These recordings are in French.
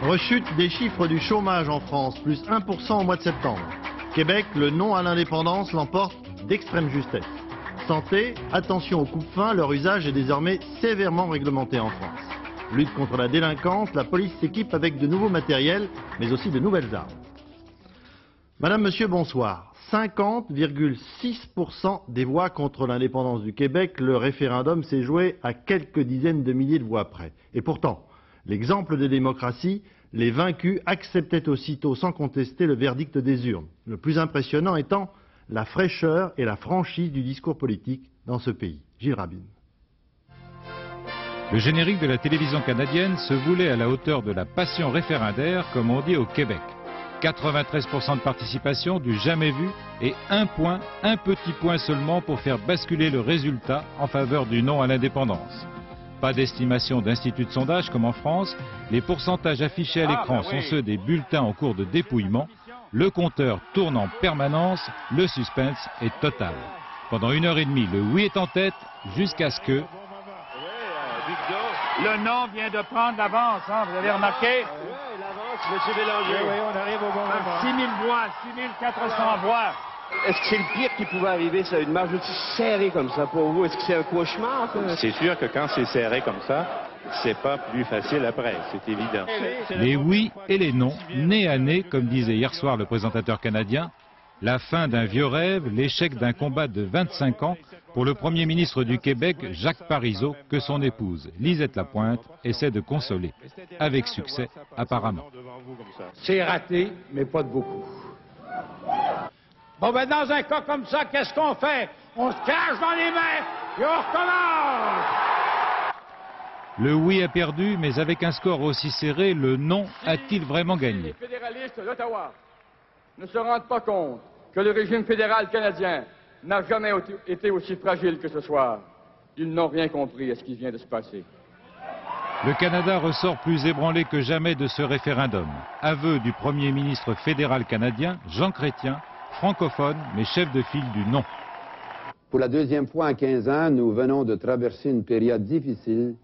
Rechute des chiffres du chômage en France, plus 1% au mois de septembre. Québec, le non à l'indépendance l'emporte d'extrême justesse. Santé, attention aux coupe-faim, leur usage est désormais sévèrement réglementé en France. Lutte contre la délinquance, la police s'équipe avec de nouveaux matériels, mais aussi de nouvelles armes. Madame, Monsieur, bonsoir. 50,6% des voix contre l'indépendance du Québec, le référendum s'est joué à quelques dizaines de milliers de voix près. Et pourtant, l'exemple de démocratie, les vaincus acceptaient aussitôt sans contester le verdict des urnes. Le plus impressionnant étant la fraîcheur et la franchise du discours politique dans ce pays. Gilles Rabine. Le générique de la télévision canadienne se voulait à la hauteur de la passion référendaire, comme on dit au Québec. 93% de participation, du jamais vu, et un petit point seulement pour faire basculer le résultat en faveur du non à l'indépendance. Pas d'estimation d'institut de sondage comme en France, les pourcentages affichés à l'écran sont ceux des bulletins en cours de dépouillement. Le compteur tourne en permanence, le suspense est total. Pendant 1h30, le oui est en tête, jusqu'à ce que... Le non vient de prendre l'avance, hein, vous avez remarqué? Oui, l'avance, M. Bélanger. Oui, on arrive au bon moment. 6 000 voix, 6 400 voix. Est-ce que c'est le pire qui pouvait arriver, ça, une marge aussi serrée comme ça pour vous? Est-ce que c'est un cauchemar? C'est sûr que quand c'est serré comme ça, c'est pas plus facile après, c'est évident. Les oui et les non, nez à nez, comme disait hier soir le présentateur canadien, la fin d'un vieux rêve, l'échec d'un combat de 25 ans pour le Premier ministre du Québec, Jacques Parizeau, que son épouse, Lisette Lapointe, essaie de consoler. Avec succès, apparemment. C'est raté, mais pas de beaucoup. Bon, ben dans un cas comme ça, qu'est-ce qu'on fait? On se cache dans les mains et on recommence! Le oui a perdu, mais avec un score aussi serré, le non a-t-il vraiment gagné? Les fédéralistes d'Ottawa ne se rendent pas compte que le régime fédéral canadien n'a jamais été aussi fragile que ce soir. Ils n'ont rien compris à ce qui vient de se passer. Le Canada ressort plus ébranlé que jamais de ce référendum. Aveu du Premier ministre fédéral canadien, Jean Chrétien, francophone, mais chef de file du non. Pour la deuxième fois en 15 ans, nous venons de traverser une période difficile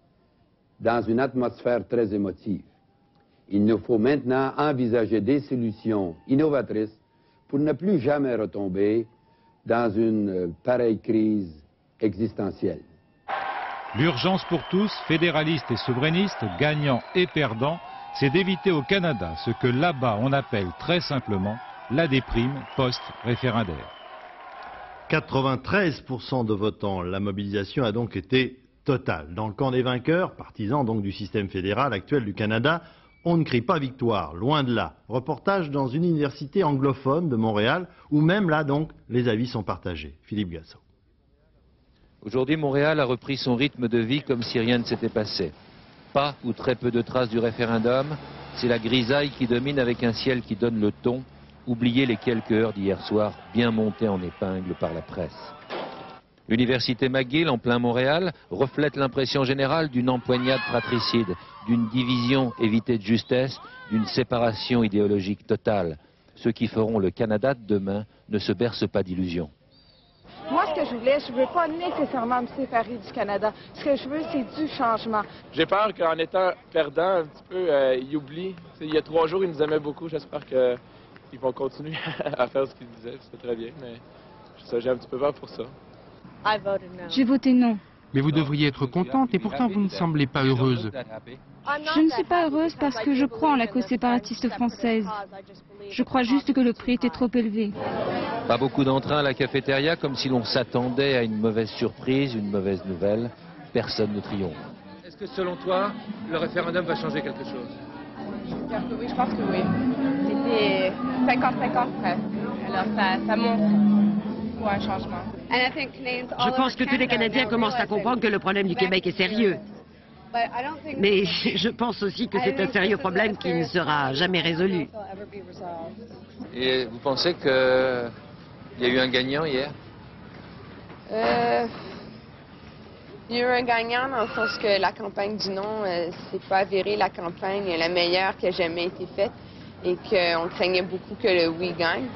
dans une atmosphère très émotive. Il nous faut maintenant envisager des solutions innovatrices pour ne plus jamais retomber dans une pareille crise existentielle. L'urgence pour tous, fédéralistes et souverainistes, gagnants et perdants, c'est d'éviter au Canada ce que là-bas on appelle très simplement la déprime post-référendaire. 93% de votants, la mobilisation a donc été totale. Dans le camp des vainqueurs, partisans donc du système fédéral actuel du Canada, on ne crie pas victoire, loin de là. Reportage dans une université anglophone de Montréal, où même là donc, les avis sont partagés. Philippe Gassot. Aujourd'hui, Montréal a repris son rythme de vie comme si rien ne s'était passé. Pas ou très peu de traces du référendum, c'est la grisaille qui domine avec un ciel qui donne le ton. Oubliez les quelques heures d'hier soir, bien montées en épingle par la presse. L'université McGill, en plein Montréal, reflète l'impression générale d'une empoignade fratricide, d'une division évitée de justesse, d'une séparation idéologique totale. Ceux qui feront le Canada de demain ne se bercent pas d'illusions. Moi, ce que je voulais, je ne veux pas nécessairement me séparer du Canada. Ce que je veux, c'est du changement. J'ai peur qu'en étant perdant, un petit peu, ils oublient. Il y a 3 jours, ils nous aimaient beaucoup. J'espère qu'ils vont continuer à faire ce qu'ils disaient. C'est très bien, mais j'ai un petit peu peur pour ça. J'ai voté non. Mais vous devriez être contente et pourtant vous ne semblez pas heureuse. Je ne suis pas heureuse parce que je crois en la cause séparatiste française. Je crois juste que le prix était trop élevé. Pas beaucoup d'entrain à la cafétéria, comme si l'on s'attendait à une mauvaise surprise, une mauvaise nouvelle. Personne ne triomphe. Est-ce que selon toi, le référendum va changer quelque chose? Oui, je pense que oui. C'était 50-50 presque. Alors ça monte pour un changement. Je pense que tous les Canadiens commencent à comprendre que le problème du Québec est sérieux. Mais je pense aussi que c'est un sérieux problème qui ne sera jamais résolu. Et vous pensez qu'il y a eu un gagnant hier? Il y a eu un gagnant dans le sens que la campagne du non, c'est pas avéré la campagne la meilleure qui a jamais été faite et qu'on craignait beaucoup que le oui gagne.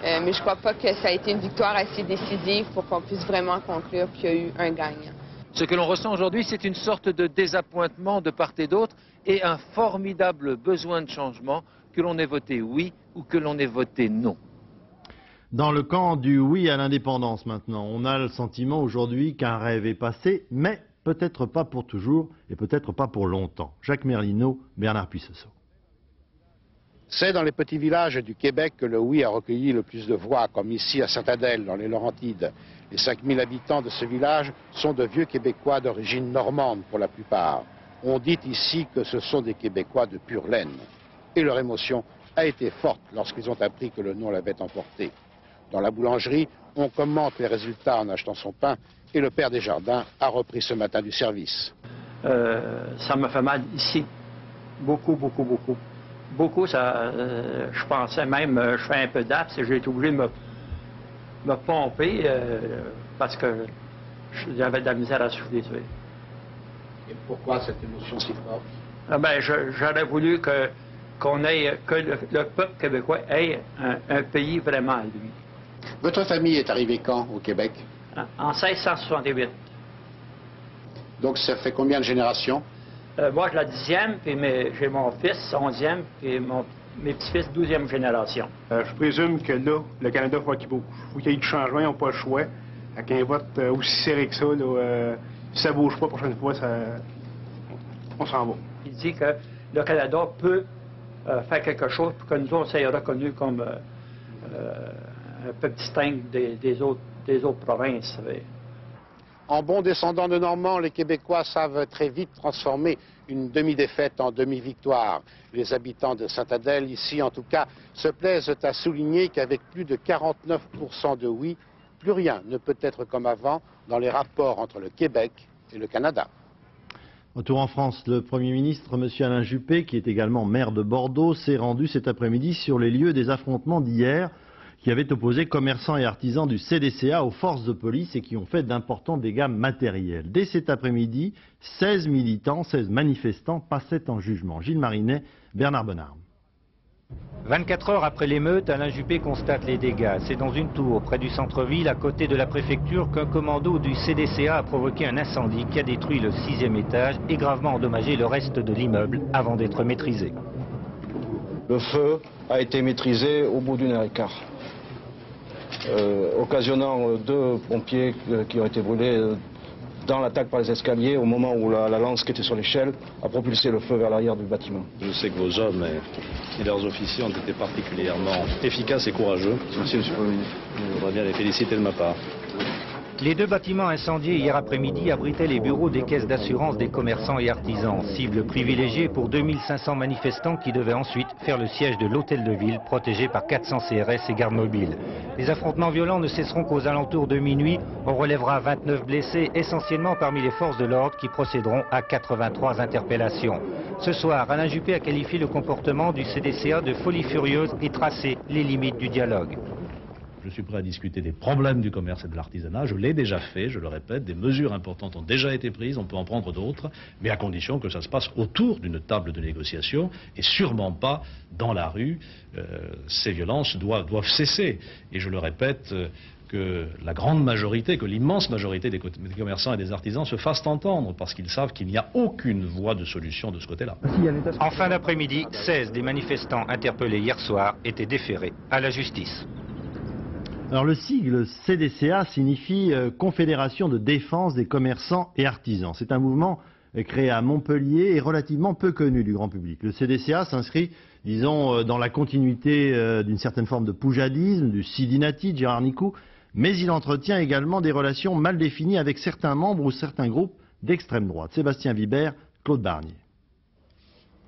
Mais je ne crois pas que ça a été une victoire assez décisive pour qu'on puisse vraiment conclure qu'il y a eu un gagnant. Ce que l'on ressent aujourd'hui, c'est une sorte de désappointement de part et d'autre et un formidable besoin de changement, que l'on ait voté oui ou que l'on ait voté non. Dans le camp du oui à l'indépendance maintenant, on a le sentiment aujourd'hui qu'un rêve est passé, mais peut-être pas pour toujours et peut-être pas pour longtemps. Jacques Merlino, Bernard Puissesseau. C'est dans les petits villages du Québec que le oui a recueilli le plus de voix, comme ici à Saint-Adèle, dans les Laurentides. Les 5000 habitants de ce village sont de vieux Québécois d'origine normande pour la plupart. On dit ici que ce sont des Québécois de pure laine. Et leur émotion a été forte lorsqu'ils ont appris que le non l'avait emporté. Dans la boulangerie, on commente les résultats en achetant son pain et le père Desjardins a repris ce matin du service. Ça me fait mal ici. Beaucoup, beaucoup, beaucoup. Beaucoup, je pensais même, je fais un peu d'abs et j'ai été obligé de me pomper parce que j'avais de la misère à souffler. Et pourquoi cette émotion si forte? J'aurais voulu que le peuple québécois ait un pays vraiment à lui. Votre famille est arrivée quand au Québec? En 1668. Donc ça fait combien de générations? Moi, je suis la 10e, puis j'ai mon fils, 11e, puis mes petits-fils, 12e génération. Je présume que là, le Canada, faut qu'il bouge. Faut qu'il y ait du changement, ils n'ont pas le choix. Avec un vote aussi serré que ça, là, si ça ne bouge pas, la prochaine fois, on s'en va. Il dit que le Canada peut faire quelque chose pour que nous, on soit reconnus comme un peu distinct des autres provinces. En bon descendant de Normands, les Québécois savent très vite transformer une demi-défaite en demi-victoire. Les habitants de Saint-Adèle, ici en tout cas, se plaisent à souligner qu'avec plus de 49% de oui, plus rien ne peut être comme avant dans les rapports entre le Québec et le Canada. Retour en France, le Premier ministre, M. Alain Juppé, qui est également maire de Bordeaux, s'est rendu cet après-midi sur les lieux des affrontements d'hier, qui avaient opposé commerçants et artisans du CDCA aux forces de police et qui ont fait d'importants dégâts matériels. Dès cet après-midi, 16 militants, 16 manifestants passaient en jugement. Gilles Marinet, Bernard Bonnard. 24 heures après l'émeute, Alain Juppé constate les dégâts. C'est dans une tour près du centre-ville, à côté de la préfecture, qu'un commando du CDCA a provoqué un incendie qui a détruit le 6e étage et gravement endommagé le reste de l'immeuble avant d'être maîtrisé. Le feu a été maîtrisé au bout d'une heure et quart. Occasionnant 2 pompiers qui ont été brûlés dans l'attaque par les escaliers au moment où la lance qui était sur l'échelle a propulsé le feu vers l'arrière du bâtiment. Je sais que vos hommes et leurs officiers ont été particulièrement efficaces et courageux. Merci, monsieur le Premier ministre. Je voudrais bien les féliciter de ma part. Les 2 bâtiments incendiés hier après-midi abritaient les bureaux des caisses d'assurance des commerçants et artisans, cible privilégiée pour 2500 manifestants qui devaient ensuite faire le siège de l'hôtel de ville, protégé par 400 CRS et gardes mobiles. Les affrontements violents ne cesseront qu'aux alentours de minuit. On relèvera 29 blessés, essentiellement parmi les forces de l'ordre qui procéderont à 83 interpellations. Ce soir, Alain Juppé a qualifié le comportement du CDCA de folie furieuse et tracé les limites du dialogue. Je suis prêt à discuter des problèmes du commerce et de l'artisanat. Je l'ai déjà fait, je le répète, des mesures importantes ont déjà été prises, on peut en prendre d'autres, mais à condition que ça se passe autour d'une table de négociation et sûrement pas dans la rue. Ces violences doivent cesser. Et je le répète, que la grande majorité, que l'immense majorité des commerçants et des artisans se fassent entendre parce qu'ils savent qu'il n'y a aucune voie de solution de ce côté-là. En fin d'après-midi, 16 des manifestants interpellés hier soir étaient déférés à la justice. Alors le sigle CDCA signifie Confédération de défense des commerçants et artisans. C'est un mouvement créé à Montpellier et relativement peu connu du grand public. Le CDCA s'inscrit, disons, dans la continuité d'une certaine forme de poujadisme, du Sidinati, de Gérard Nicou, mais il entretient également des relations mal définies avec certains membres ou certains groupes d'extrême droite. Sébastien Vibert, Claude Barnier.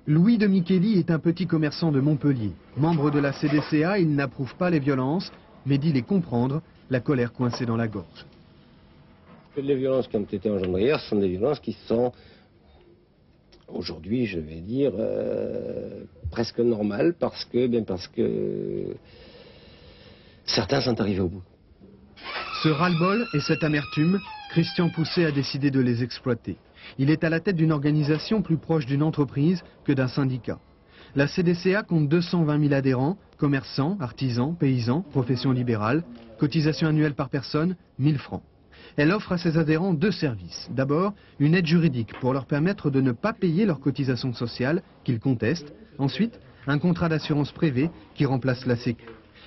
Louis de Micheli est un petit commerçant de Montpellier. Membre de la CDCA, il n'approuve pas les violences, mais dit les comprendre, la colère coincée dans la gorge. Les violences qui ont été engendrées hier sont des violences qui sont, aujourd'hui, je vais dire, presque normales, parce que certains sont arrivés au bout. Ce ras-le-bol et cette amertume, Christian Pousset a décidé de les exploiter. Il est à la tête d'une organisation plus proche d'une entreprise que d'un syndicat. La CDCA compte 220 000 adhérents, commerçants, artisans, paysans, professions libérales, cotisation annuelle par personne, 1000 francs. Elle offre à ses adhérents 2 services. D'abord, une aide juridique pour leur permettre de ne pas payer leurs cotisations sociales qu'ils contestent. Ensuite, un contrat d'assurance privée qui remplace la Sécu.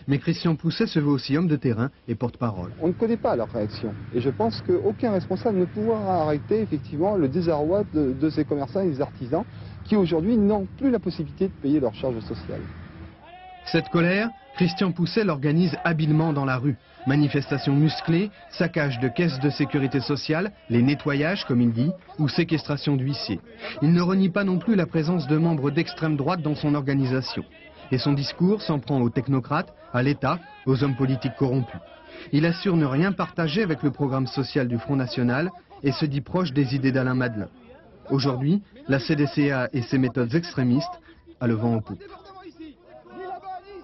Mais Christian Pousset se veut aussi homme de terrain et porte-parole. On ne connaît pas leur réaction. Et je pense qu'aucun responsable ne pourra arrêter effectivement le désarroi de ces commerçants et des artisans qui aujourd'hui n'ont plus la possibilité de payer leurs charges sociales. Cette colère, Christian Pousset l'organise habilement dans la rue. Manifestations musclées, saccage de caisses de sécurité sociale, les nettoyages comme il dit, ou séquestration d'huissiers. Il ne renie pas non plus la présence de membres d'extrême droite dans son organisation. Et son discours s'en prend aux technocrates, à l'État, aux hommes politiques corrompus. Il assure ne rien partager avec le programme social du Front National et se dit proche des idées d'Alain Madelin. Aujourd'hui, la CDCA et ses méthodes extrémistes a le vent en poupe.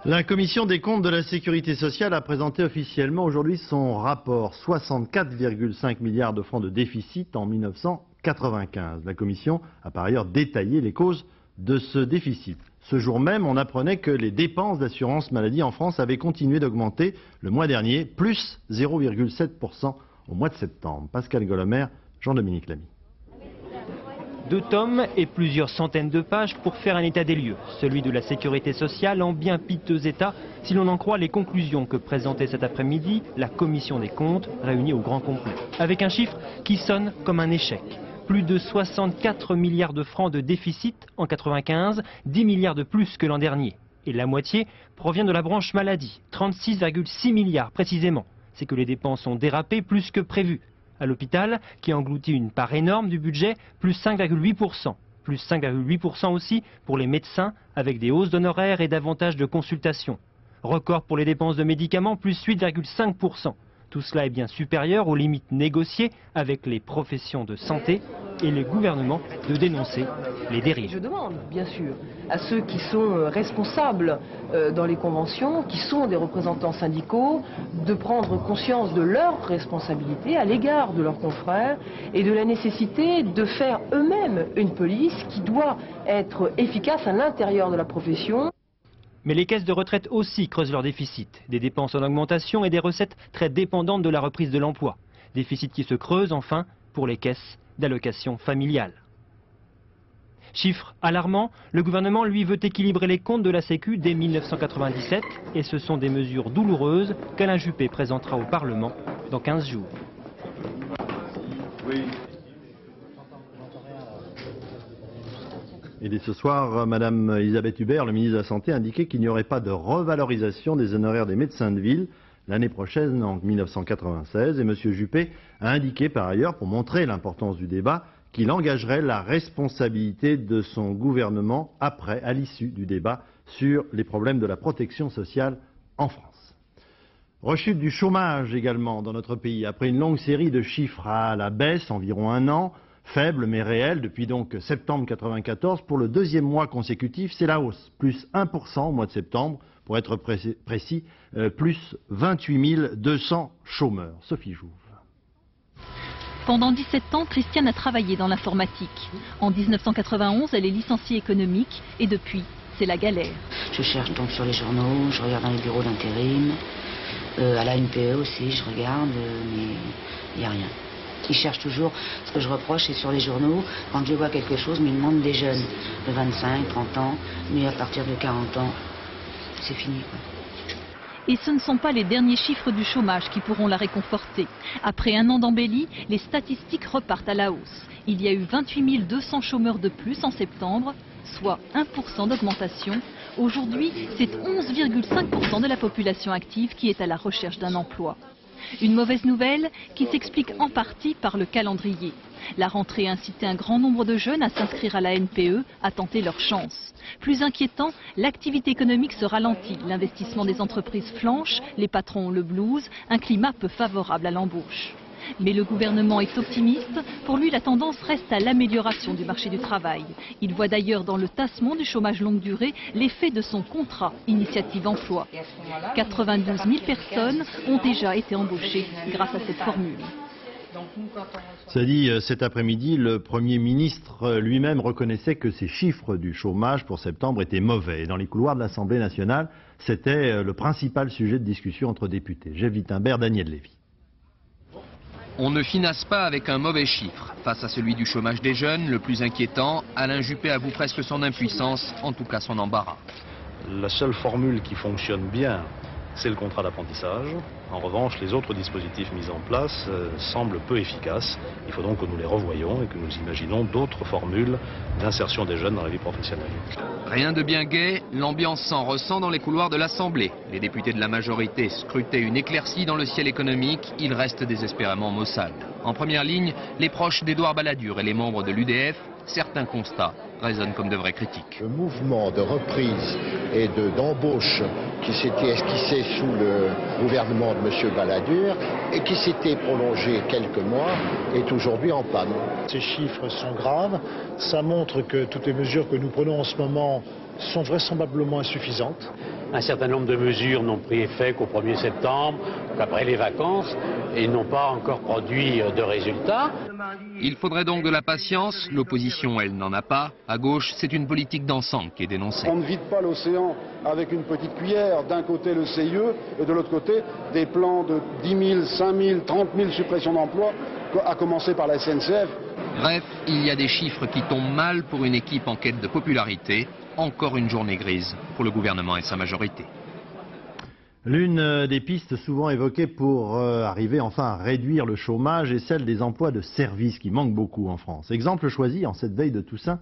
La Commission des comptes de la Sécurité sociale a présenté officiellement aujourd'hui son rapport. 64,5 milliards de francs de déficit en 1995. La Commission a par ailleurs détaillé les causes de ce déficit. Ce jour même, on apprenait que les dépenses d'assurance maladie en France avaient continué d'augmenter le mois dernier, plus 0,7% au mois de septembre. Pascal Golomer, Jean-Dominique Lamy. 2 tomes et plusieurs centaines de pages pour faire un état des lieux, celui de la sécurité sociale en bien piteux état, si l'on en croit les conclusions que présentait cet après-midi la commission des comptes réunie au grand complet. Avec un chiffre qui sonne comme un échec. Plus de 64 milliards de francs de déficit en 95, 10 milliards de plus que l'an dernier. Et la moitié provient de la branche maladie, 36,6 milliards précisément. C'est que les dépenses ont dérapé plus que prévu. À l'hôpital, qui engloutit une part énorme du budget, plus 5,8%. Plus 5,8% aussi pour les médecins, avec des hausses d'honoraires et davantage de consultations. Record pour les dépenses de médicaments, plus 8,5%. Tout cela est bien supérieur aux limites négociées avec les professions de santé et le gouvernement de dénoncer les dérives. Je demande, bien sûr, à ceux qui sont responsables dans les conventions, qui sont des représentants syndicaux, de prendre conscience de leurs responsabilités à l'égard de leurs confrères et de la nécessité de faire eux-mêmes une police qui doit être efficace à l'intérieur de la profession. Mais les caisses de retraite aussi creusent leur déficit. Des dépenses en augmentation et des recettes très dépendantes de la reprise de l'emploi. Déficit qui se creuse enfin pour les caisses d'allocation familiale. Chiffre alarmant, le gouvernement lui veut équilibrer les comptes de la Sécu dès 1997 et ce sont des mesures douloureuses qu'Alain Juppé présentera au Parlement dans 15 jours. Oui. Et dès ce soir, Madame Elisabeth Hubert, le ministre de la Santé, a indiqué qu'il n'y aurait pas de revalorisation des honoraires des médecins de ville l'année prochaine, en 1996. Et M. Juppé a indiqué par ailleurs, pour montrer l'importance du débat, qu'il engagerait la responsabilité de son gouvernement après, à l'issue du débat, sur les problèmes de la protection sociale en France. Rechute du chômage également dans notre pays. Après une longue série de chiffres à la baisse, environ 1 an, faible mais réel, depuis donc septembre 1994, pour le 2e mois consécutif, c'est la hausse, plus 1% au mois de septembre, pour être précis, plus 28 200 chômeurs. Sophie Jouve. Pendant 17 ans, Christiane a travaillé dans l'informatique. En 1991, elle est licenciée économique et depuis, c'est la galère. Je cherche donc sur les journaux, je regarde dans les bureaux d'intérim, à la NPE aussi, je regarde, mais il n'y a rien. Ils cherchent toujours, ce que je reproche, c'est sur les journaux, quand je vois quelque chose, mais ils demandent des jeunes de 25, 30 ans, mais à partir de 40 ans, c'est fini, quoi. Et ce ne sont pas les derniers chiffres du chômage qui pourront la réconforter. Après 1 an d'embellie, les statistiques repartent à la hausse. Il y a eu 28 200 chômeurs de plus en septembre, soit 1% d'augmentation. Aujourd'hui, c'est 11,5% de la population active qui est à la recherche d'un emploi. Une mauvaise nouvelle qui s'explique en partie par le calendrier. La rentrée a incité un grand nombre de jeunes à s'inscrire à la NPE, à tenter leur chance. Plus inquiétant, l'activité économique se ralentit, l'investissement des entreprises flanche, les patrons ont le blues, un climat peu favorable à l'embauche. Mais le gouvernement est optimiste. Pour lui, la tendance reste à l'amélioration du marché du travail. Il voit d'ailleurs dans le tassement du chômage longue durée l'effet de son contrat Initiative Emploi. 92 000 personnes ont déjà été embauchées grâce à cette formule. Ça dit, cet après-midi, le Premier ministre lui-même reconnaissait que ces chiffres du chômage pour septembre étaient mauvais. Et dans les couloirs de l'Assemblée nationale, c'était le principal sujet de discussion entre députés. Jeff Wittenberg, Daniel Lévy. On ne finasse pas avec un mauvais chiffre. Face à celui du chômage des jeunes, le plus inquiétant, Alain Juppé avoue presque son impuissance, en tout cas son embarras. La seule formule qui fonctionne bien, c'est le contrat d'apprentissage. En revanche, les autres dispositifs mis en place semblent peu efficaces. Il faut donc que nous les revoyions et que nous imaginons d'autres formules d'insertion des jeunes dans la vie professionnelle. Rien de bien gai, l'ambiance s'en ressent dans les couloirs de l'Assemblée. Les députés de la majorité scrutaient une éclaircie dans le ciel économique. Ils restent désespérément maussades. En première ligne, les proches d'Édouard Balladur et les membres de l'UDF. Certains constats résonnent comme de vraies critiques. Le mouvement de reprise et d'embauche qui s'était esquissé sous le gouvernement de M. Balladur et qui s'était prolongé quelques mois est aujourd'hui en panne. Ces chiffres sont graves. Ça montre que toutes les mesures que nous prenons en ce moment sont vraisemblablement insuffisantes. Un certain nombre de mesures n'ont pris effet qu'au 1er septembre, qu'après les vacances, et n'ont pas encore produit de résultats. Il faudrait donc de la patience. L'opposition, elle, n'en a pas. À gauche, c'est une politique d'ensemble qui est dénoncée. On ne vide pas l'océan avec une petite cuillère. D'un côté le CIE et de l'autre côté des plans de 10 000, 5 000, 30 000 suppressions d'emplois, à commencer par la SNCF. Bref, il y a des chiffres qui tombent mal pour une équipe en quête de popularité. Encore une journée grise pour le gouvernement et sa majorité. L'une des pistes souvent évoquées pour arriver enfin à réduire le chômage est celle des emplois de service qui manquent beaucoup en France. Exemple choisi en cette veille de Toussaint,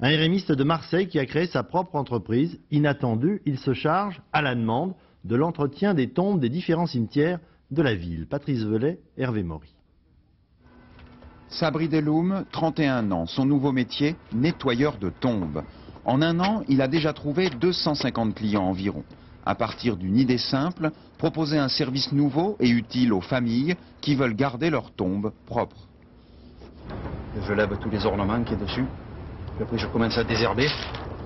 un RMiste de Marseille qui a créé sa propre entreprise. Inattendu, il se charge, à la demande, de l'entretien des tombes des différents cimetières de la ville. Patrice Velay, Hervé Maury. Sabri Deloum, 31 ans, son nouveau métier, nettoyeur de tombes. En un an, il a déjà trouvé 250 clients environ. À partir d'une idée simple, proposer un service nouveau et utile aux familles qui veulent garder leur tombe propre. Je lève tous les ornements qui sont dessus. Puis après, je commence à désherber,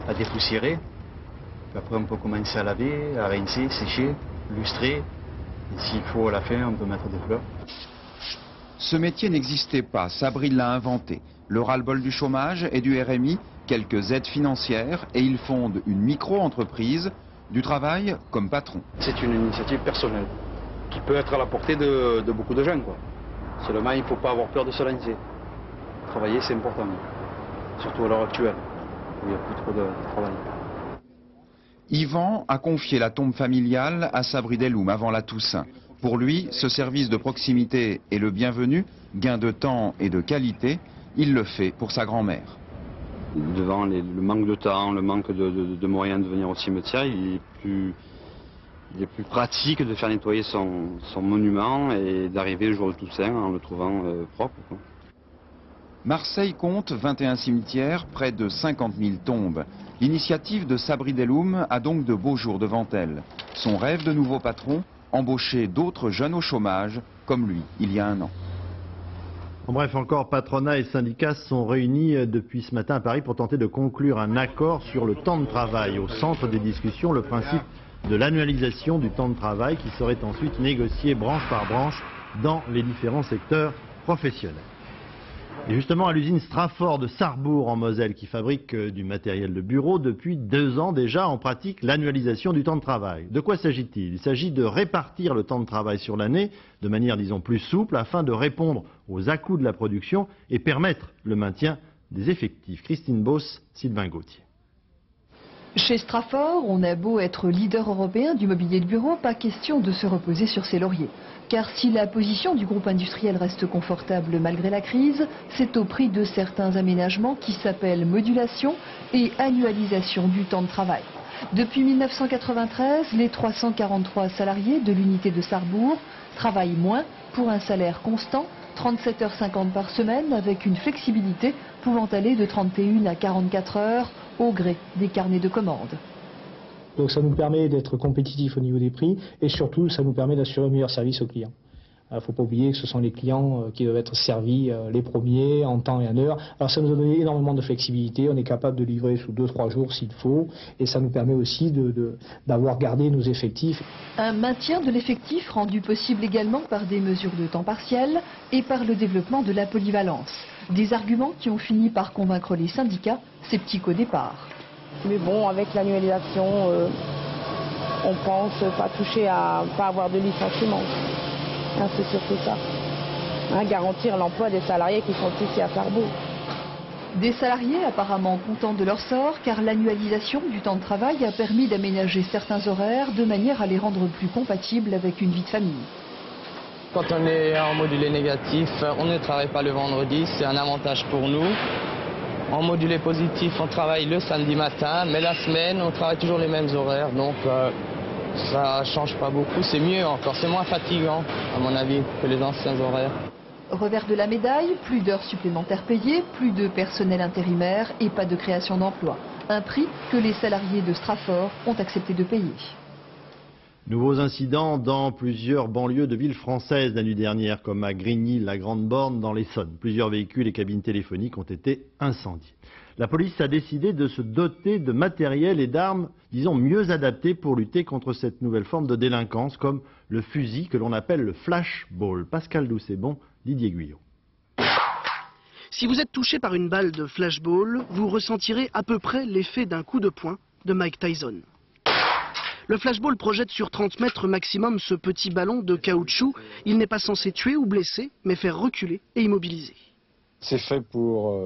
à dépoussiérer. Puis après, on peut commencer à laver, à rincer, sécher, lustrer. Et s'il faut, à la fin, on peut mettre des fleurs. Ce métier n'existait pas, Sabri l'a inventé. Le ras-le-bol du chômage et du RMI, quelques aides financières et il fonde une micro-entreprise, du travail comme patron. C'est une initiative personnelle qui peut être à la portée de beaucoup de gens, quoi. Seulement, il ne faut pas avoir peur de se lancer. Travailler, c'est important, surtout à l'heure actuelle, où il n'y a plus trop de travail. Yvan a confié la tombe familiale à Sabri Deloum avant la Toussaint. Pour lui, ce service de proximité est le bienvenu, gain de temps et de qualité. Il le fait pour sa grand-mère. Devant le manque de temps, le manque de moyens de venir au cimetière, il est plus pratique de faire nettoyer son monument et d'arriver le jour de Toussaint en le trouvant propre, quoi. Marseille compte 21 cimetières, près de 50 000 tombes. L'initiative de Sabri Deloum a donc de beaux jours devant elle. Son rêve de nouveau patron, embaucher d'autres jeunes au chômage, comme lui, il y a un an. En bref, encore patronat et syndicats sont réunis depuis ce matin à Paris pour tenter de conclure un accord sur le temps de travail. Au centre des discussions, le principe de l'annualisation du temps de travail qui serait ensuite négocié branche par branche dans les différents secteurs professionnels. Et justement, à l'usine Straford de Sarrebourg en Moselle, qui fabrique du matériel de bureau, depuis 2 ans déjà, on pratique l'annualisation du temps de travail. De quoi s'agit-il? Il s'agit de répartir le temps de travail sur l'année de manière, disons, plus souple, afin de répondre aux à-coups de la production et permettre le maintien des effectifs. Christine Boss, Sylvain Gauthier. Chez Straford, on a beau être leader européen du mobilier de bureau, pas question de se reposer sur ses lauriers. Car si la position du groupe industriel reste confortable malgré la crise, c'est au prix de certains aménagements qui s'appellent modulation et annualisation du temps de travail. Depuis 1993, les 343 salariés de l'unité de Sarrebourg travaillent moins pour un salaire constant, 37h50 h par semaine, avec une flexibilité pouvant aller de 31 à 44 heures au gré des carnets de commandes. Donc ça nous permet d'être compétitifs au niveau des prix et surtout ça nous permet d'assurer un meilleur service aux clients. Il ne faut pas oublier que ce sont les clients qui doivent être servis les premiers en temps et en heure. Alors ça nous a donné énormément de flexibilité, on est capable de livrer sous 2-3 jours s'il faut et ça nous permet aussi d'avoir gardé nos effectifs. Un maintien de l'effectif rendu possible également par des mesures de temps partiel et par le développement de la polyvalence. Des arguments qui ont fini par convaincre les syndicats, sceptiques au départ. Mais bon, avec l'annualisation, on pense pas toucher à pas avoir de licenciement. C'est surtout ça. garantir l'emploi des salariés qui sont ici à Sarrebourg. Des salariés apparemment contents de leur sort car l'annualisation du temps de travail a permis d'aménager certains horaires de manière à les rendre plus compatibles avec une vie de famille. Quand on est en modulé négatif, on ne travaille pas le vendredi, c'est un avantage pour nous. En modulé positif, on travaille le samedi matin, mais la semaine, on travaille toujours les mêmes horaires, donc ça ne change pas beaucoup. C'est mieux encore, c'est moins fatigant, à mon avis, que les anciens horaires. Revers de la médaille, plus d'heures supplémentaires payées, plus de personnel intérimaire et pas de création d'emplois. Un prix que les salariés de Straford ont accepté de payer. Nouveaux incidents dans plusieurs banlieues de villes françaises la nuit dernière, comme à Grigny, la Grande Borne, dans l'Essonne. Plusieurs véhicules et cabines téléphoniques ont été incendiés. La police a décidé de se doter de matériel et d'armes, disons, mieux adaptés pour lutter contre cette nouvelle forme de délinquance, comme le fusil que l'on appelle le flashball. Pascal Doucet-Bon, Didier Guyot. Si vous êtes touché par une balle de flashball, vous ressentirez à peu près l'effet d'un coup de poing de Mike Tyson. Le flashball projette sur 30 mètres maximum ce petit ballon de caoutchouc. Il n'est pas censé tuer ou blesser, mais faire reculer et immobiliser. C'est fait pour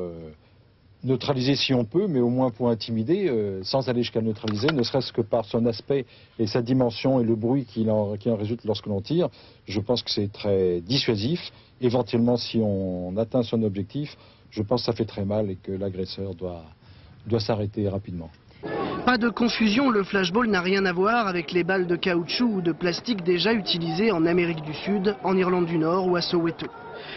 neutraliser si on peut, mais au moins pour intimider, sans aller jusqu'à neutraliser, ne serait-ce que par son aspect et sa dimension et le bruit qui en résulte lorsque l'on tire. Je pense que c'est très dissuasif. Éventuellement, si on atteint son objectif, je pense que ça fait très mal et que l'agresseur doit s'arrêter rapidement. Pas de confusion, le flashball n'a rien à voir avec les balles de caoutchouc ou de plastique déjà utilisées en Amérique du Sud, en Irlande du Nord ou à Soweto.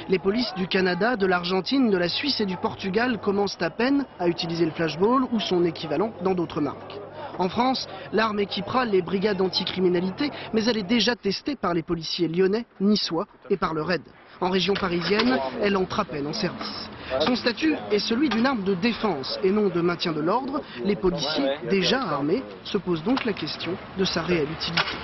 Les polices du Canada, de l'Argentine, de la Suisse et du Portugal commencent à peine à utiliser le flashball ou son équivalent dans d'autres marques. En France, l'arme équipera les brigades anticriminalité, mais elle est déjà testée par les policiers lyonnais, niçois et par le RAID. En région parisienne, elle entre à peine en service. Son statut est celui d'une arme de défense et non de maintien de l'ordre. Les policiers, déjà armés, se posent donc la question de sa réelle utilité.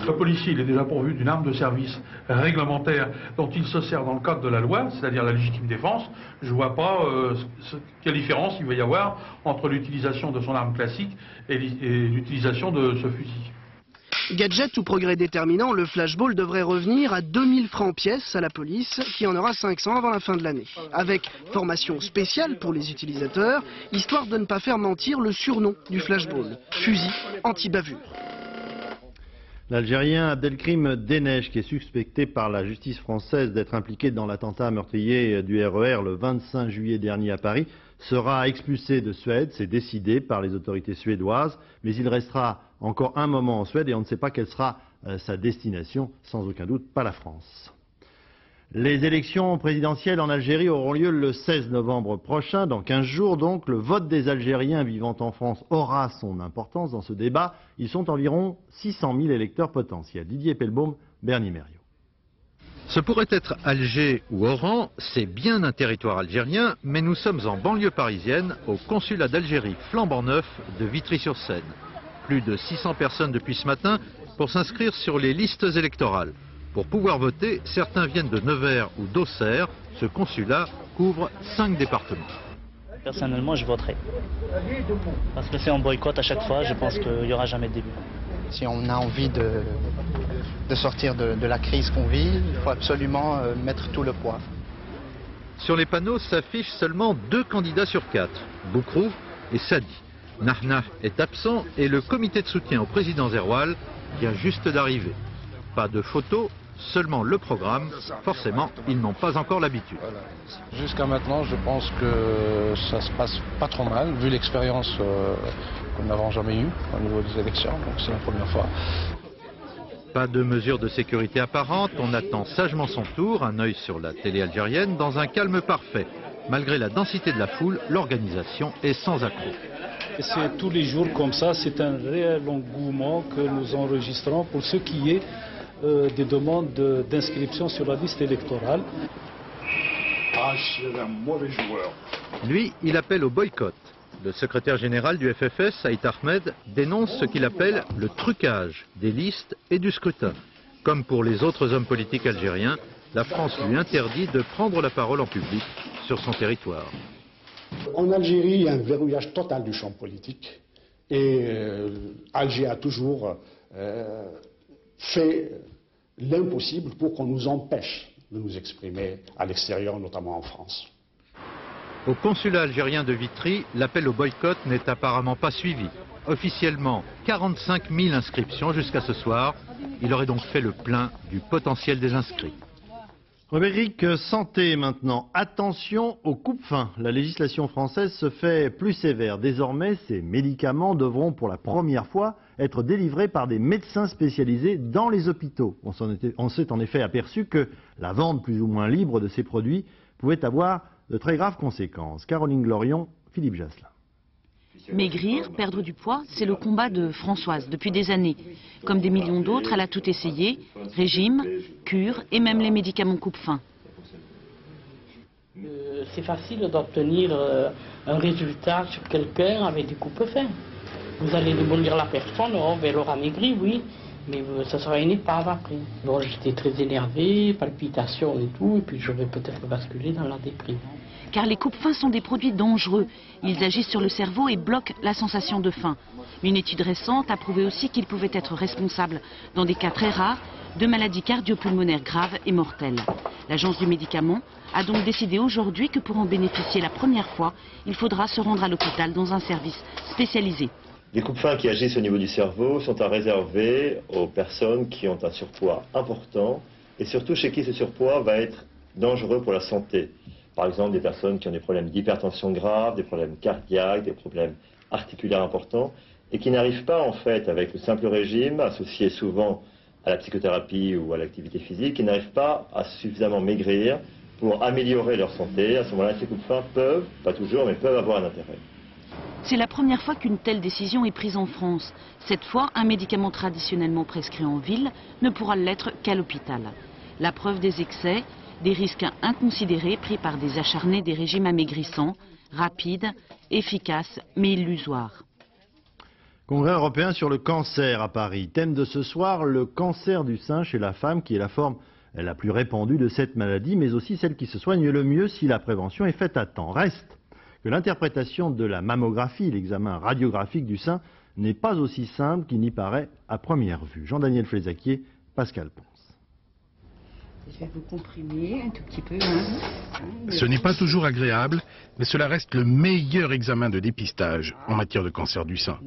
Le policier, il est déjà pourvu d'une arme de service réglementaire dont il se sert dans le cadre de la loi, c'est-à-dire la légitime défense. Je ne vois pas quelle différence il va y avoir entre l'utilisation de son arme classique et l'utilisation de ce fusil. Gadget ou progrès déterminant, le flashball devrait revenir à 2000 francs pièce à la police, qui en aura 500 avant la fin de l'année. Avec formation spéciale pour les utilisateurs, histoire de ne pas faire mentir le surnom du flashball, fusil anti-bavure. L'Algérien Abdelkrim Deneche, qui est suspecté par la justice française d'être impliqué dans l'attentat meurtrier du RER le 25 juillet dernier à Paris, sera expulsé de Suède. C'est décidé par les autorités suédoises, mais il restera encore un moment en Suède et on ne sait pas quelle sera sa destination, sans aucun doute pas la France. Les élections présidentielles en Algérie auront lieu le 16 novembre prochain, dans 15 jours donc. Le vote des Algériens vivant en France aura son importance dans ce débat. Ils sont environ 600 000 électeurs potentiels. Didier Pelbaum, Bernie Mériot. Ce pourrait être Alger ou Oran, c'est bien un territoire algérien, mais nous sommes en banlieue parisienne, au consulat d'Algérie flambant neuf de Vitry-sur-Seine. Plus de 600 personnes depuis ce matin pour s'inscrire sur les listes électorales. Pour pouvoir voter, certains viennent de Nevers ou d'Auxerre. Ce consulat couvre 5 départements. Personnellement, je voterai. Parce que c'est un boycott à chaque fois, je pense qu'il n'y aura jamais de début. Si on a envie de sortir de la crise qu'on vit, il faut absolument mettre tout le poids. Sur les panneaux s'affichent seulement 2 candidats sur 4, Boukrou et Sadi. Nahnah est absent et le comité de soutien au président Zerwal vient juste d'arriver. Pas de photos, seulement le programme. Forcément, ils n'ont pas encore l'habitude. Jusqu'à maintenant, je pense que ça se passe pas trop mal, vu l'expérience que nous n'avons jamais eue au niveau des élections, donc c'est la première fois. Pas de mesures de sécurité apparentes, on attend sagement son tour, un œil sur la télé algérienne, dans un calme parfait. Malgré la densité de la foule, l'organisation est sans accroc. C'est tous les jours comme ça, c'est un réel engouement que nous enregistrons pour ce qui est des demandes d'inscription sur la liste électorale. Ah, c'est un mauvais joueur. Lui, il appelle au boycott. Le secrétaire général du FFS, Saïd Ahmed, dénonce ce qu'il appelle le trucage des listes et du scrutin. Comme pour les autres hommes politiques algériens, la France lui interdit de prendre la parole en public sur son territoire. En Algérie, il y a un verrouillage total du champ politique et Alger a toujours fait l'impossible pour qu'on nous empêche de nous exprimer à l'extérieur, notamment en France. Au consulat algérien de Vitry, l'appel au boycott n'est apparemment pas suivi. Officiellement, 45 000 inscriptions jusqu'à ce soir. Il aurait donc fait le plein du potentiel des inscrits. Rubrique santé maintenant. Attention aux coupes-fins. La législation française se fait plus sévère. Désormais, ces médicaments devront pour la première fois être délivrés par des médecins spécialisés dans les hôpitaux. On s'est en effet aperçu que la vente plus ou moins libre de ces produits pouvait avoir de très graves conséquences. Caroline Glorion, Philippe Jasselin. Maigrir, perdre du poids, c'est le combat de Françoise depuis des années. Comme des millions d'autres, elle a tout essayé, régime, cure et même les médicaments coupe-faim. C'est facile d'obtenir un résultat sur quelqu'un avec des coupes-fins. Vous allez démolir la personne, elle aura maigri, oui, mais ça sera une épave après. Bon, j'étais très énervé, palpitations et tout, et puis j'aurais peut-être basculé dans la déprime. Car les coupes-fins sont des produits dangereux. Ils agissent sur le cerveau et bloquent la sensation de faim. Une étude récente a prouvé aussi qu'ils pouvaient être responsables, dans des cas très rares, de maladies cardiopulmonaires graves et mortelles. L'Agence du médicament a donc décidé aujourd'hui que pour en bénéficier la première fois, il faudra se rendre à l'hôpital dans un service spécialisé. Les coupes-fins qui agissent au niveau du cerveau sont à réserver aux personnes qui ont un surpoids important et surtout chez qui ce surpoids va être dangereux pour la santé. Par exemple, des personnes qui ont des problèmes d'hypertension grave, des problèmes cardiaques, des problèmes articulaires importants et qui n'arrivent pas en fait avec le simple régime associé souvent à la psychothérapie ou à l'activité physique, qui n'arrivent pas à suffisamment maigrir pour améliorer leur santé. À ce moment-là, ces coupes-fins peuvent, pas toujours, mais peuvent avoir un intérêt. C'est la première fois qu'une telle décision est prise en France. Cette fois, un médicament traditionnellement prescrit en ville ne pourra l'être qu'à l'hôpital. La preuve des excès, des risques inconsidérés pris par des acharnés des régimes amaigrissants, rapides, efficaces mais illusoires. Congrès européen sur le cancer à Paris. Thème de ce soir, le cancer du sein chez la femme qui est la forme la plus répandue de cette maladie, mais aussi celle qui se soigne le mieux si la prévention est faite à temps. Reste que l'interprétation de la mammographie, l'examen radiographique du sein, n'est pas aussi simple qu'il n'y paraît à première vue. Jean-Daniel Flézaquier, Pascal Ponce. Je vais vous comprimer un tout petit peu. Ce n'est pas toujours agréable, mais cela reste le meilleur examen de dépistage en matière de cancer du sein.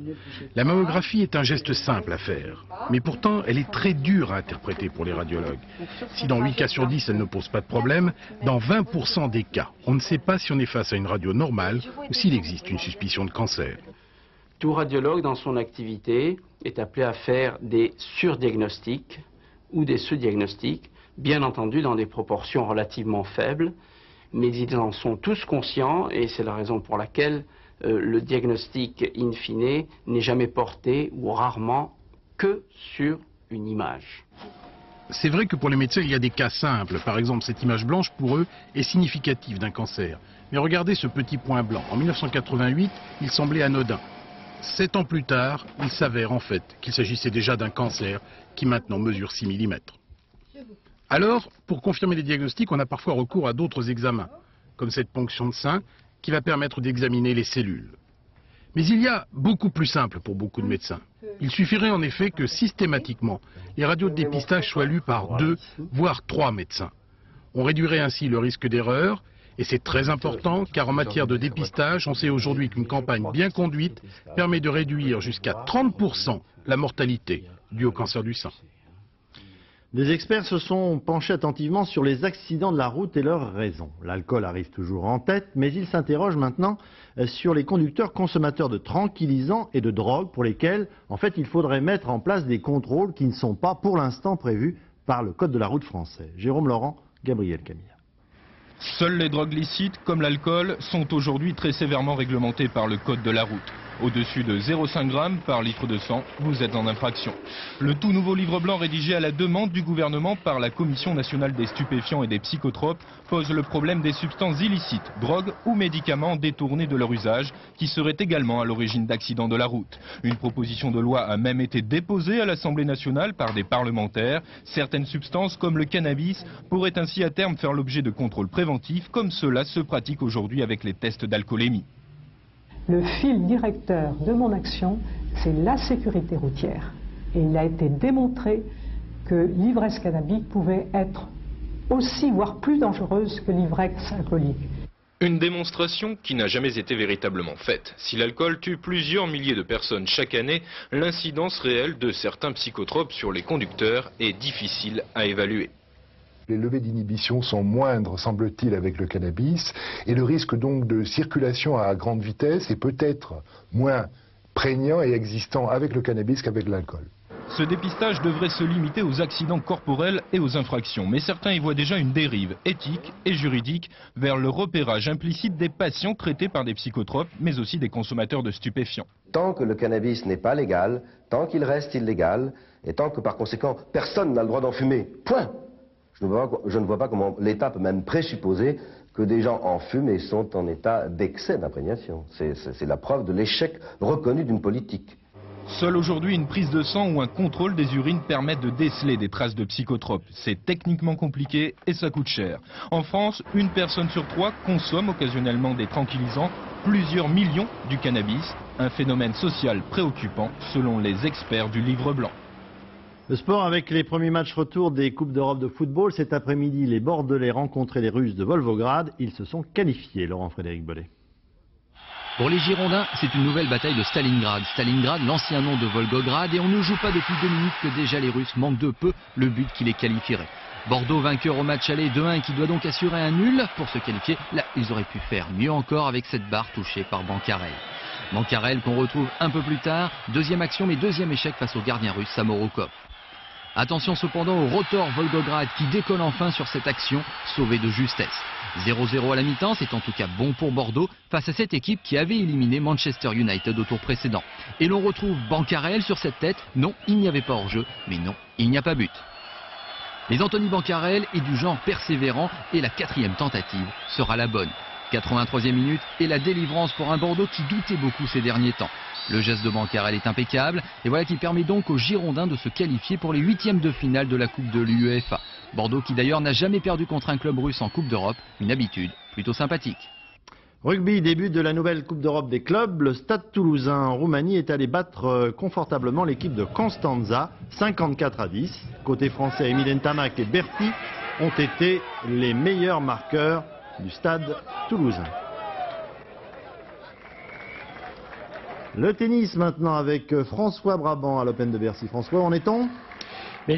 La mammographie est un geste simple à faire, mais pourtant elle est très dure à interpréter pour les radiologues. Si dans 8 cas sur 10 elle ne pose pas de problème, dans 20% des cas, on ne sait pas si on est face à une radio normale ou s'il existe une suspicion de cancer. Tout radiologue dans son activité est appelé à faire des surdiagnostics ou des sous-diagnostics, bien entendu dans des proportions relativement faibles, mais ils en sont tous conscients et c'est la raison pour laquelle le diagnostic in fine n'est jamais porté ou rarement que sur une image. C'est vrai que pour les médecins il y a des cas simples, par exemple cette image blanche pour eux est significative d'un cancer. Mais regardez ce petit point blanc, en 1988 il semblait anodin. 7 ans plus tard, il s'avère en fait qu'il s'agissait déjà d'un cancer qui maintenant mesure 6 mm. Alors, pour confirmer les diagnostics, on a parfois recours à d'autres examens, comme cette ponction de sein, qui va permettre d'examiner les cellules. Mais il y a beaucoup plus simple pour beaucoup de médecins. Il suffirait en effet que systématiquement, les radios de dépistage soient lues par 2, voire 3 médecins. On réduirait ainsi le risque d'erreur, et c'est très important, car en matière de dépistage, on sait aujourd'hui qu'une campagne bien conduite permet de réduire jusqu'à 30% la mortalité due au cancer du sein. Des experts se sont penchés attentivement sur les accidents de la route et leurs raisons. L'alcool arrive toujours en tête, mais ils s'interrogent maintenant sur les conducteurs consommateurs de tranquillisants et de drogues pour lesquels, en fait, il faudrait mettre en place des contrôles qui ne sont pas pour l'instant prévus par le Code de la route français. Jérôme Laurent, Gabriel Camille. Seules les drogues licites, comme l'alcool, sont aujourd'hui très sévèrement réglementées par le Code de la route. Au-dessus de 0,5 g par litre de sang, vous êtes en infraction. Le tout nouveau livre blanc rédigé à la demande du gouvernement par la Commission nationale des stupéfiants et des psychotropes pose le problème des substances illicites, drogues ou médicaments détournés de leur usage, qui seraient également à l'origine d'accidents de la route. Une proposition de loi a même été déposée à l'Assemblée nationale par des parlementaires. Certaines substances, comme le cannabis, pourraient ainsi à terme faire l'objet de contrôles préventifs, comme cela se pratique aujourd'hui avec les tests d'alcoolémie. Le fil directeur de mon action, c'est la sécurité routière. Et il a été démontré que l'ivresse cannabique pouvait être aussi, voire plus dangereuse que l'ivresse alcoolique. Une démonstration qui n'a jamais été véritablement faite. Si l'alcool tue plusieurs milliers de personnes chaque année, l'incidence réelle de certains psychotropes sur les conducteurs est difficile à évaluer. Les levées d'inhibition sont moindres, semble-t-il, avec le cannabis, et le risque donc de circulation à grande vitesse est peut-être moins prégnant et existant avec le cannabis qu'avec l'alcool. Ce dépistage devrait se limiter aux accidents corporels et aux infractions, mais certains y voient déjà une dérive éthique et juridique vers le repérage implicite des patients traités par des psychotropes, mais aussi des consommateurs de stupéfiants. Tant que le cannabis n'est pas légal, tant qu'il reste illégal, et tant que par conséquent personne n'a le droit d'en fumer, point. Je ne vois pas comment l'État peut même présupposer que des gens en fument et sont en état d'excès d'imprégnation. C'est la preuve de l'échec reconnu d'une politique. Seule aujourd'hui une prise de sang ou un contrôle des urines permettent de déceler des traces de psychotropes. C'est techniquement compliqué et ça coûte cher. En France, une personne sur 3 consomme occasionnellement des tranquillisants, plusieurs millions du cannabis, un phénomène social préoccupant selon les experts du Livre blanc. Le sport avec les premiers matchs retour des Coupes d'Europe de football. Cet après-midi, les Bordelais rencontraient les Russes de Volgograd. Ils se sont qualifiés, Laurent-Frédéric Bollet. Pour les Girondins, c'est une nouvelle bataille de Stalingrad. Stalingrad, l'ancien nom de Volgograd, et on ne joue pas depuis 2 minutes que déjà les Russes manquent de peu le but qui les qualifierait. Bordeaux vainqueur au match aller 2-1 qui doit donc assurer un nul pour se qualifier. Là, ils auraient pu faire mieux encore avec cette barre touchée par Bancarel. Bancarel qu'on retrouve un peu plus tard. Deuxième action mais deuxième échec face au gardien russe Samorukov. Attention cependant au Rotor Volgograd qui décolle enfin sur cette action, sauvé de justesse. 0-0 à la mi-temps, c'est en tout cas bon pour Bordeaux face à cette équipe qui avait éliminé Manchester United au tour précédent. Et l'on retrouve Bancarel sur cette tête. Non, il n'y avait pas hors-jeu, mais non, il n'y a pas but. Mais Anthony Bancarel est du genre persévérant et la 4e tentative sera la bonne. 83e minute et la délivrance pour un Bordeaux qui doutait beaucoup ces derniers temps. Le geste de Bancarel est impeccable et voilà qui permet donc aux Girondins de se qualifier pour les 8e de finale de la Coupe de l'UEFA. Bordeaux qui d'ailleurs n'a jamais perdu contre un club russe en Coupe d'Europe, une habitude plutôt sympathique. Rugby, début de la nouvelle Coupe d'Europe des clubs. Le Stade Toulousain en Roumanie est allé battre confortablement l'équipe de Constanța, 54-10. Côté français, Emile Ntamak et Berti ont été les meilleurs marqueurs du Stade Toulousain. Le tennis maintenant avec François Brabant à l'Open de Bercy. François, en est-on ? Mais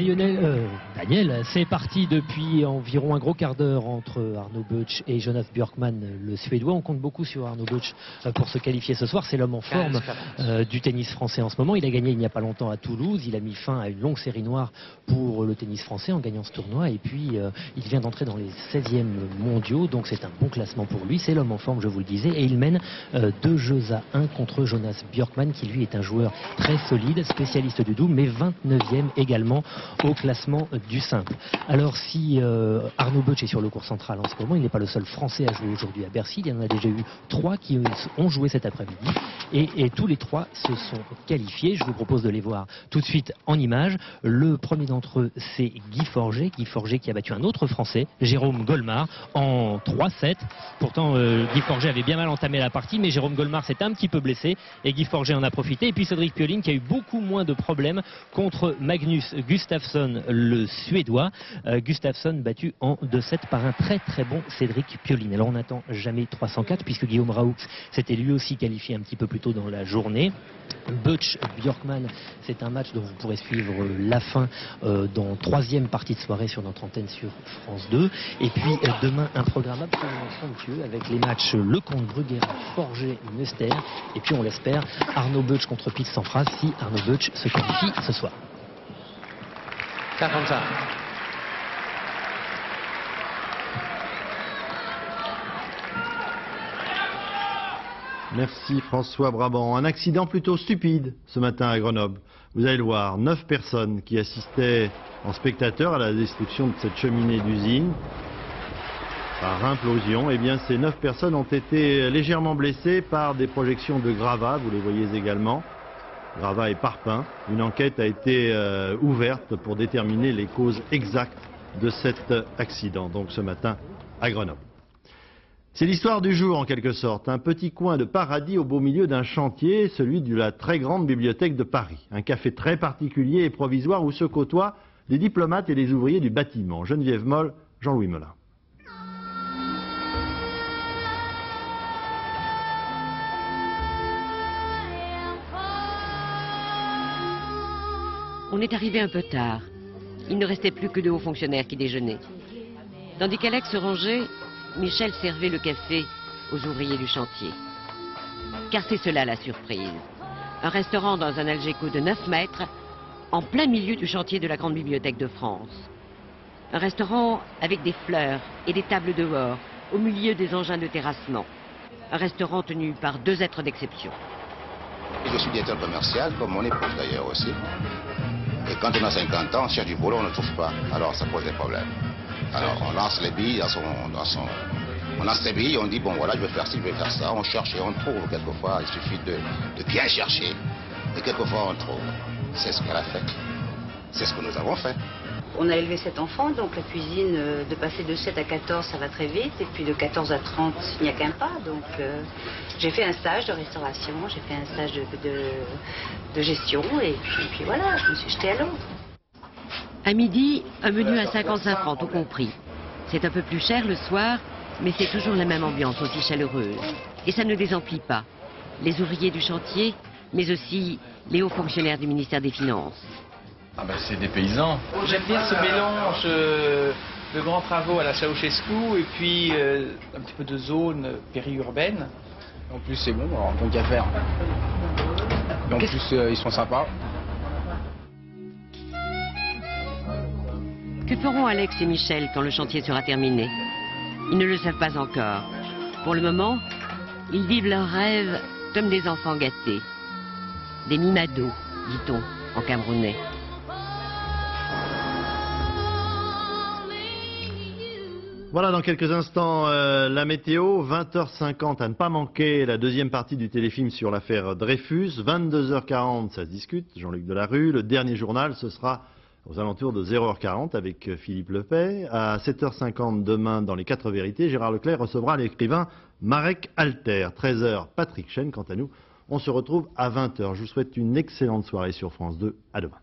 Daniel, c'est parti depuis environ un gros quart d'heure entre Arnaud Butch et Jonas Björkman, le Suédois. On compte beaucoup sur Arnaud Butch pour se qualifier ce soir. C'est l'homme en forme du tennis français en ce moment. Il a gagné il n'y a pas longtemps à Toulouse. Il a mis fin à une longue série noire pour le tennis français en gagnant ce tournoi. Et puis, il vient d'entrer dans les 16e mondiaux. Donc, c'est un bon classement pour lui. C'est l'homme en forme, je vous le disais. Et il mène 2 jeux à 1 contre Jonas Björkman, qui lui est un joueur très solide, spécialiste du double, mais 29e également au classement du simple. Alors si Arnaud Butch est sur le court central en ce moment, il n'est pas le seul Français à jouer aujourd'hui à Bercy. Il y en a déjà eu 3 qui ont joué cet après-midi et tous les 3 se sont qualifiés. Je vous propose de les voir tout de suite en images. Le premier d'entre eux, c'est Guy Forget qui a battu un autre Français, Jérôme Golmar, en 3-7. Pourtant, Guy Forget avait bien mal entamé la partie, mais Jérôme Golmar s'est un petit peu blessé et Guy Forget en a profité. Et puis Cédric Pioline qui a eu beaucoup moins de problèmes contre Magnus Gustafsson, le Suédois. Gustafsson battu en 2-7 par un très très bon Cédric Pioline. Alors on n'attend jamais 304 puisque Guillaume Raoux s'était lui aussi qualifié un petit peu plus tôt dans la journée. Butch Björkman, c'est un match dont vous pourrez suivre la fin dans 3e partie de soirée sur notre antenne sur France 2. Et puis demain un programme absolument somptueux avec les matchs Lecomte, Bruguera, Forget, Neuster. Et puis on l'espère Arnaud Butch contre Pete Sampras si Arnaud Butch se qualifie ce soir. 45. Merci François Brabant. Un accident plutôt stupide ce matin à Grenoble. Vous allez le voir, 9 personnes qui assistaient en spectateur à la destruction de cette cheminée d'usine par implosion. Eh bien, ces 9 personnes ont été légèrement blessées par des projections de gravats, vous les voyez également. Gravats et parpaings. Une enquête a été ouverte pour déterminer les causes exactes de cet accident, donc ce matin à Grenoble. C'est l'histoire du jour en quelque sorte, un petit coin de paradis au beau milieu d'un chantier, celui de la très grande bibliothèque de Paris. Un café très particulier et provisoire où se côtoient des diplomates et des ouvriers du bâtiment. Geneviève Moll, Jean-Louis Melin. On est arrivé un peu tard. Il ne restait plus que 2 hauts fonctionnaires qui déjeunaient. Tandis qu'Alex se rangeait, Michel servait le café aux ouvriers du chantier. Car c'est cela la surprise. Un restaurant dans un Algeco de 9 mètres, en plein milieu du chantier de la Grande Bibliothèque de France. Un restaurant avec des fleurs et des tables dehors, au milieu des engins de terrassement. Un restaurant tenu par 2 êtres d'exception. Je suis directeur commercial, comme mon épouse d'ailleurs aussi. Et quand on a 50 ans, on cherche du boulot, on ne trouve pas. Alors ça pose des problèmes. Alors on lance les billes on lance les billes, on dit bon voilà, je vais faire ci, je vais faire ça. On cherche et on trouve quelquefois. Il suffit de bien chercher. Et quelquefois on trouve. C'est ce qu'elle a fait. C'est ce que nous avons fait. On a élevé 7 enfants, donc la cuisine, de passer de 7 à 14, ça va très vite. Et puis de 14 à 30, il n'y a qu'un pas. Donc j'ai fait un stage de restauration, j'ai fait un stage de gestion. Et puis voilà, je me suis jetée à l'eau. À midi, un menu à 55 francs, tout compris. C'est un peu plus cher le soir, mais c'est toujours la même ambiance, aussi chaleureuse. Et ça ne désemplit pas. Les ouvriers du chantier, mais aussi les hauts fonctionnaires du ministère des Finances. Ah ben c'est des paysans. J'aime bien ce mélange de grands travaux à la Ceausescu et puis un petit peu de zone périurbaine. En plus c'est bon, alors tant qu'à faire. Et en plus ils sont sympas. Que feront Alex et Michel quand le chantier sera terminé? Ils ne le savent pas encore. Pour le moment, ils vivent leurs rêves comme des enfants gâtés. Des mimados, dit-on en camerounais. Voilà, dans quelques instants, la météo, 20h50 à ne pas manquer la deuxième partie du téléfilm sur l'affaire Dreyfus, 22h40, ça se discute, Jean-Luc Delarue, le dernier journal, ce sera aux alentours de 0h40 avec Philippe Lepay. À 7h50 demain, dans les 4 vérités, Gérard Leclerc recevra l'écrivain Marek Alter. 13h, Patrick Chen, quant à nous, on se retrouve à 20h. Je vous souhaite une excellente soirée sur France 2, à demain.